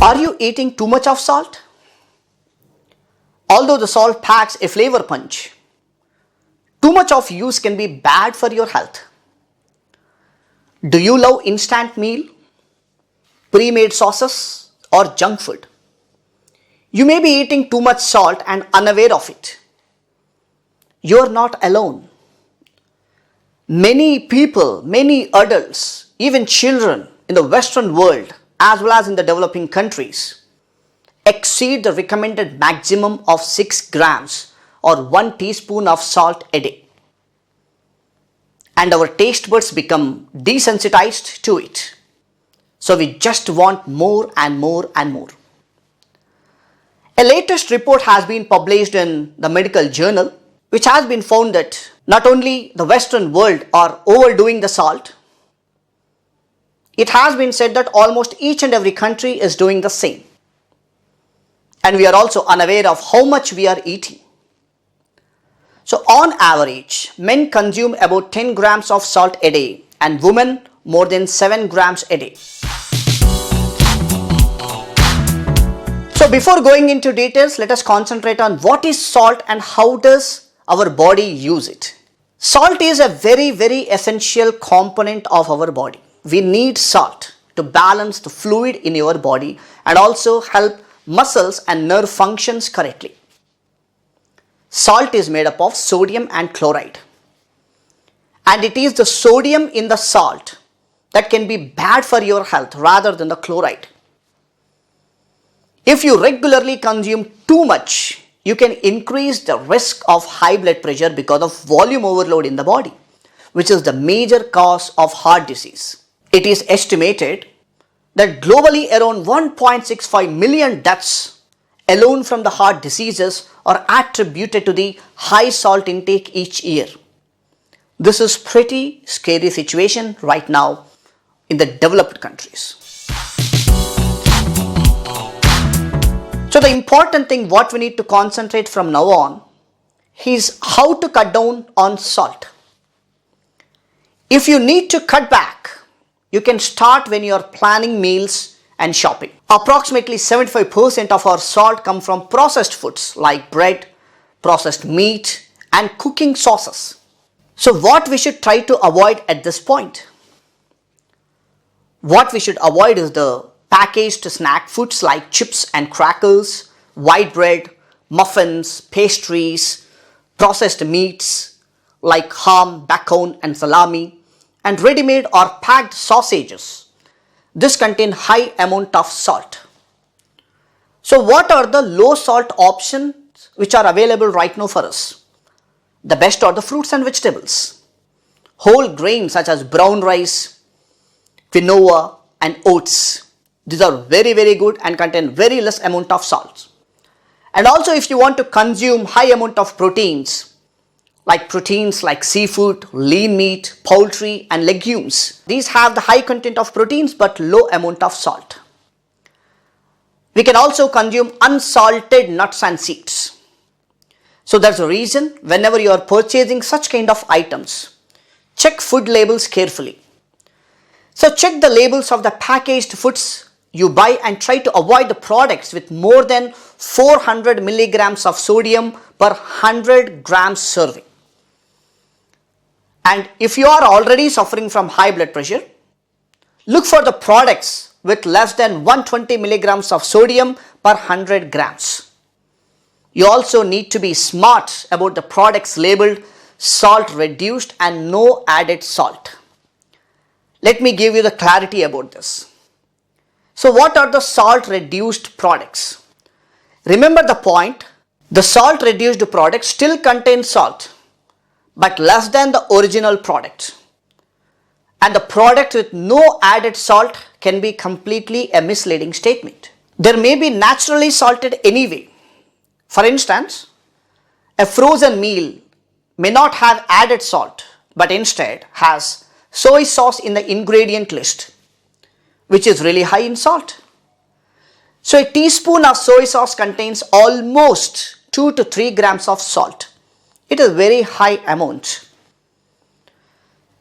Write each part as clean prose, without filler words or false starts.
Are you eating too much of salt? Although the salt packs a flavor punch, too much of use can be bad for your health. Do you love instant meal, pre-made sauces, or junk food? You may be eating too much salt and unaware of it. You are not alone. Many people, many adults, even children in the Western world as well as in the developing countries exceed the recommended maximum of 6 grams or 1 teaspoon of salt a day. And our taste buds become desensitized to it. So we just want more and more and more. A latest report has been published in the medical journal, which has been found that not only the Western world are overdoing the salt, it has been said that almost each and every country is doing the same. And we are also unaware of how much we are eating. So on average, men consume about 10 grams of salt a day and women more than 7 grams a day. So before going into details, let us concentrate on what is salt and how does our body use it. Salt is a very, very essential component of our body. We need salt to balance the fluid in your body and also help muscles and nerve functions correctly. Salt is made up of sodium and chloride. And it is the sodium in the salt that can be bad for your health rather than the chloride. If you regularly consume too much, you can increase the risk of high blood pressure because of volume overload in the body, which is the major cause of heart disease. It is estimated that globally around 1.65 million deaths alone from the heart diseases are attributed to the high salt intake each year. This is pretty scary situation right now in the developed countries. So the important thing what we need to concentrate from now on is how to cut down on salt. If you need to cut back, you can start when you are planning meals and shopping. Approximately 75% of our salt come from processed foods like bread, processed meat and cooking sauces. So what we should try to avoid at this point? What we should avoid is the packaged snack foods like chips and crackers, white bread, muffins, pastries, processed meats like ham, bacon and salami, and ready-made or packed sausages. This contain high amount of salt. So what are the low salt options which are available right now for us? The best are the fruits and vegetables. Whole grains such as brown rice, quinoa and oats. These are very, very good and contain very less amount of salt. And also if you want to consume high amount of proteins like seafood, lean meat, poultry and legumes. These have the high content of proteins but low amount of salt. We can also consume unsalted nuts and seeds. So that's the reason whenever you are purchasing such kind of items, check food labels carefully. So check the labels of the packaged foods you buy and try to avoid the products with more than 400 milligrams of sodium per 100 grams serving. And if you are already suffering from high blood pressure, look for the products with less than 120 milligrams of sodium per 100 grams. You also need to be smart about the products labeled salt reduced and no added salt. Let me give you the clarity about this. So what are the salt reduced products? Remember the point, the salt reduced product still contains salt but less than the original product. And the product with no added salt can be completely a misleading statement. There may be naturally salted anyway. For instance, a frozen meal may not have added salt but instead has soy sauce in the ingredient list, which is really high in salt. So a teaspoon of soy sauce contains almost 2 to 3 grams of salt. It is very high amount.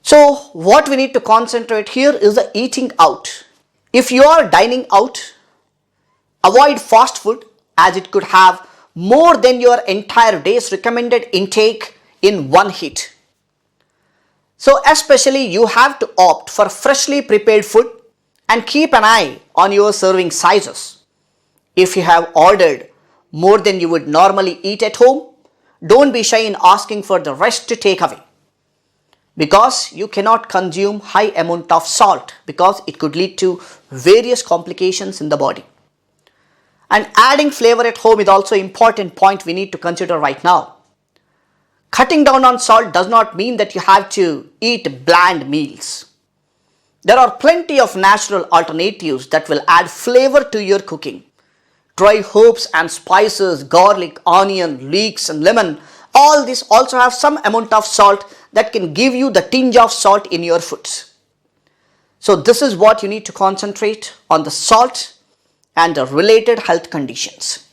So what we need to concentrate here is the eating out. If you are dining out, Avoid fast food as it could have more than your entire day's recommended intake in one hit. So especially you have to opt for freshly prepared food and keep an eye on your serving sizes. If you have ordered more than you would normally eat at home, don't be shy in asking for the rest to take away, because you cannot consume high amount of salt because it could lead to various complications in the body. And adding flavor at home is also an important point we need to consider right now. Cutting down on salt does not mean that you have to eat bland meals. There are plenty of natural alternatives that will add flavor to your cooking. Dry herbs and spices, garlic, onion, leeks and lemon, all this also have some amount of salt that can give you the tinge of salt in your foods. So this is what you need to concentrate on, the salt and the related health conditions.